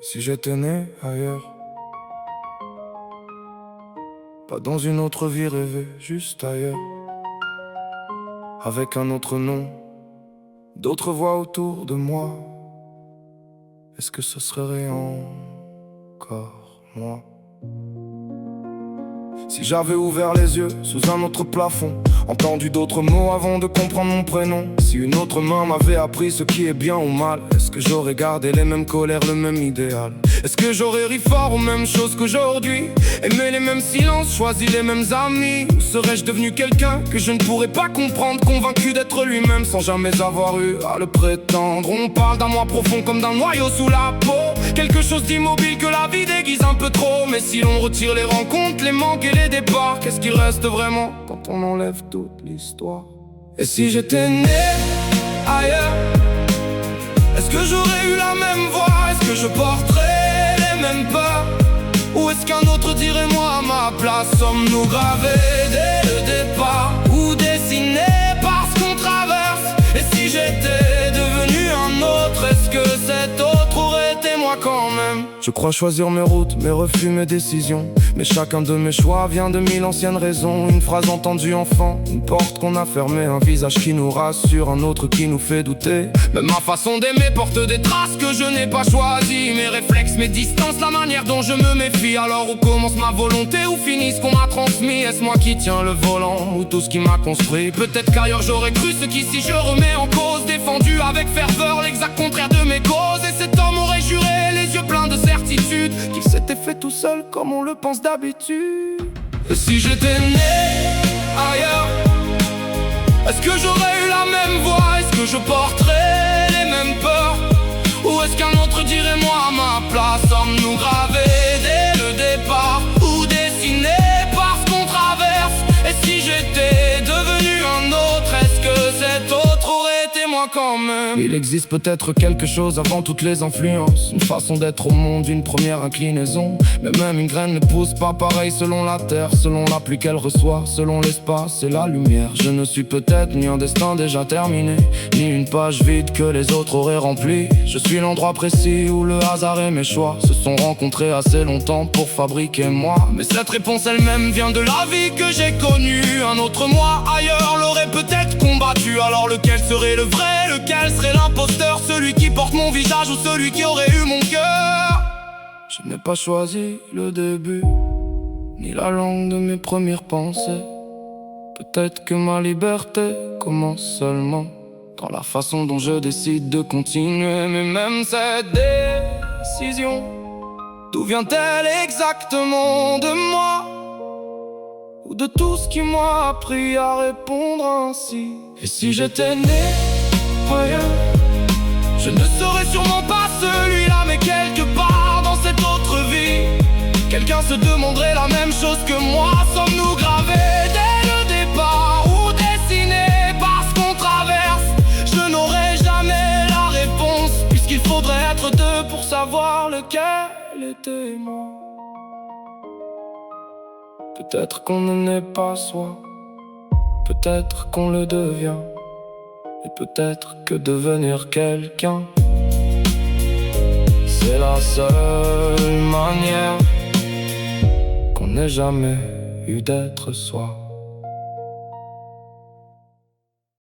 Si j'étais né ailleurs, pas dans une autre vie rêvée, juste ailleurs, avec un autre nom, d'autres voix autour de moi, est-ce que ce serait encore moi? Si j'avais ouvert les yeux sous un autre plafond, entendu d'autres mots avant de comprendre mon prénom, si une autre main m'avait appris ce qui est bien ou mal, est-ce que j'aurais gardé les mêmes colères, le même idéal? Est-ce que j'aurais ri fort aux mêmes choses qu'aujourd'hui, aimé les mêmes silences, choisi les mêmes amis? Ou serais-je devenu quelqu'un que je ne pourrais pas comprendre, convaincu d'être lui-même sans jamais avoir eu à le prétendre? On parle d'un moi profond comme d'un noyau sous la peau, quelque chose d'immobile que la vie déguise un peu trop. Mais si l'on retire les rencontres, les manques et les départs, qu'est-ce qu'il reste vraiment quand on enlève toute l'histoire? Et si j'étais né ailleurs, est-ce que j'aurais eu la même voix? Est-ce que je porterais les mêmes peurs? Ou est-ce qu'un autre dirait moi à ma place? Sommes-nous gravés dès le départ ou dessinés par ce qu'on traverse? Et si j'étais devenu un autre, est-ce que cet autre aurait été moi quand même? Je crois choisir mes routes, mes refus, mes décisions, mais chacun de mes choix vient de mille anciennes raisons. Une phrase entendue enfant, une porte qu'on a fermée, un visage qui nous rassure, un autre qui nous fait douter. Même ma façon d'aimer porte des traces que je n'ai pas choisies. Mes réflexes, mes distances, la manière dont je me méfie. Alors où commence ma volonté, où finit ce qu'on m'a transmis? Est-ce moi qui tiens le volant ou tout ce qui m'a construit? Peut-être qu'ailleurs j'aurais cru ce qu'ici je remets en cause, défendu avec ferveur l'exact contraire de mes causes. Et cet homme aurait juré, les yeux pleins de certitude, qu'il s'était fait tout seul comme on le pense d'habitude. Et si j'étais né ailleurs, est-ce que j'aurais eu la même voix? Est-ce que je porterais les mêmes peurs? Ou est-ce qu'un autre dirait moi à ma place? Sommes-nous gravés dès le départ ou dessinés par ce qu'on traverse? Et si j'étais devenu un autre, est-ce que cet autre aurait été moi quand même? Il existe peut-être quelque chose avant toutes les influences, une façon d'être au monde, une première inclinaison. Mais même une graine ne pousse pas pareil selon la terre, selon la pluie qu'elle reçoit, selon l'espace et la lumière. Je ne suis peut-être ni un destin déjà terminé, ni une page vide que les autres auraient remplie. Je suis l'endroit précis où le hasard et mes choix se sont rencontrés assez longtemps pour fabriquer moi. Mais cette réponse elle-même vient de la vie que j'ai connue. Un autre moi ailleurs l'aurait peut-être combattu. Alors lequel serait le vrai, lequel serait l'imposteur? Celui qui porte mon visage ou celui qui aurait eu mon cœur? Je n'ai pas choisi le début, ni la langue de mes premières pensées. Peut-être que ma liberté commence seulement dans la façon dont je décide de continuer. Mais même cette décision, d'où vient-elle exactement? De moi ou de tout ce qui m'a appris à répondre ainsi? Et si j'étais né ailleurs, je ne serais sûrement pas celui-là, mais quelque part dans cette autre vie, quelqu'un se demanderait la même chose que moi. Sommes-nous gravés dès le départ ou dessinés par ce qu'on traverse? Je n'aurai jamais la réponse, puisqu'il faudrait être deux pour savoir lequel était moi. Peut-être qu'on ne naît pas soi, peut-être qu'on le devient, et peut-être que devenir quelqu'un, c'est la seule manière qu'on n'ait jamais eu d'être soi.